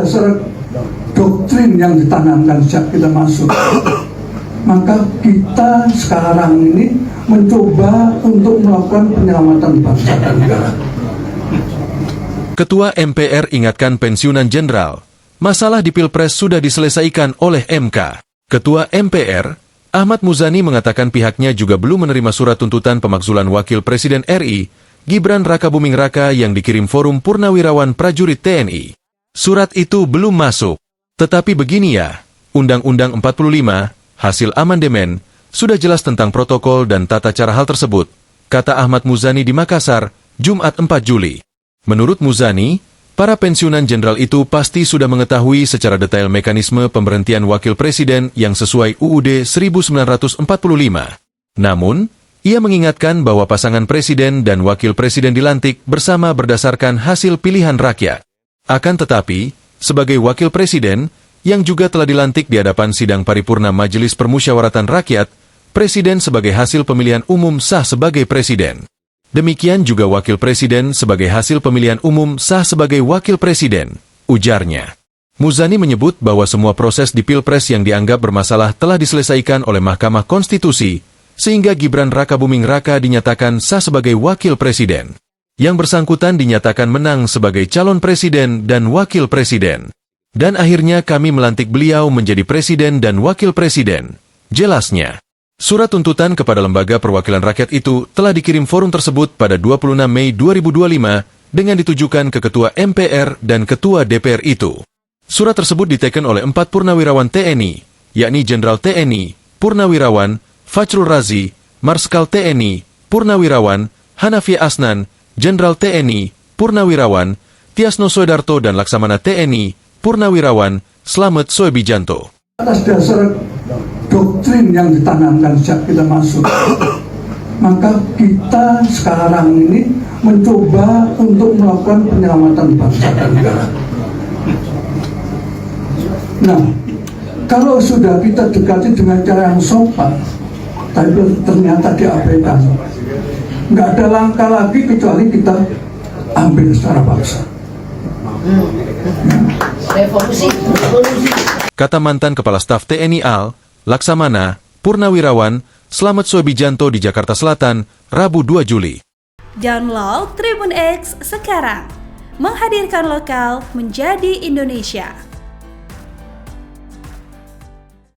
Dasar doktrin yang ditanamkan sejak kita masuk, maka kita sekarang ini mencoba untuk melakukan penyelamatan bangsa dan negara. Ketua MPR ingatkan pensiunan jenderal, masalah di Pilpres sudah diselesaikan oleh MK. Ketua MPR, Ahmad Muzani mengatakan pihaknya juga belum menerima surat tuntutan pemakzulan Wakil Presiden RI, Gibran Rakabuming Raka yang dikirim Forum Purnawirawan Prajurit TNI. Surat itu belum masuk. Tetapi begini ya, Undang-Undang 45, hasil amandemen, sudah jelas tentang protokol dan tata cara hal tersebut, kata Ahmad Muzani di Makassar, Jumat 4 Juli. Menurut Muzani, para pensiunan jenderal itu pasti sudah mengetahui secara detail mekanisme pemberhentian wakil presiden yang sesuai UUD 1945. Namun, ia mengingatkan bahwa pasangan presiden dan wakil presiden dilantik bersama berdasarkan hasil pilihan rakyat. Akan tetapi, sebagai wakil presiden, yang juga telah dilantik di hadapan sidang paripurna Majelis Permusyawaratan Rakyat, presiden sebagai hasil pemilihan umum sah sebagai presiden. Demikian juga wakil presiden sebagai hasil pemilihan umum sah sebagai wakil presiden, ujarnya. Muzani menyebut bahwa semua proses di Pilpres yang dianggap bermasalah telah diselesaikan oleh Mahkamah Konstitusi, sehingga Gibran Rakabuming Raka dinyatakan sah sebagai wakil presiden. Yang bersangkutan dinyatakan menang sebagai calon presiden dan wakil presiden. Dan akhirnya kami melantik beliau menjadi presiden dan wakil presiden. Jelasnya, surat tuntutan kepada Lembaga Perwakilan Rakyat itu telah dikirim forum tersebut pada 26 Mei 2025 dengan ditujukan ke Ketua MPR dan Ketua DPR itu. Surat tersebut diteken oleh 4 purnawirawan TNI, yakni Jenderal TNI, Purnawirawan, Fajrul Razi, Marskal TNI, Purnawirawan, Hanafi Asnan, Jenderal TNI, Purnawirawan, Tiasno Soedarto dan Laksamana TNI, Purnawirawan, Slamet Soebijanto. Atas dasar doktrin yang ditanamkan sejak kita masuk, maka kita sekarang ini mencoba untuk melakukan penyelamatan bangsa dan negara. Nah, kalau sudah kita dekati dengan cara yang sopan, tapi ternyata diabaikan, nggak ada langkah lagi kecuali kita ambil secara paksa. Revolusi. Kata mantan Kepala Staf TNI AL, Laksamana, Purnawirawan, Slamet Soebijanto di Jakarta Selatan, Rabu 2 Juli. Download Tribun X sekarang, menghadirkan lokal menjadi Indonesia.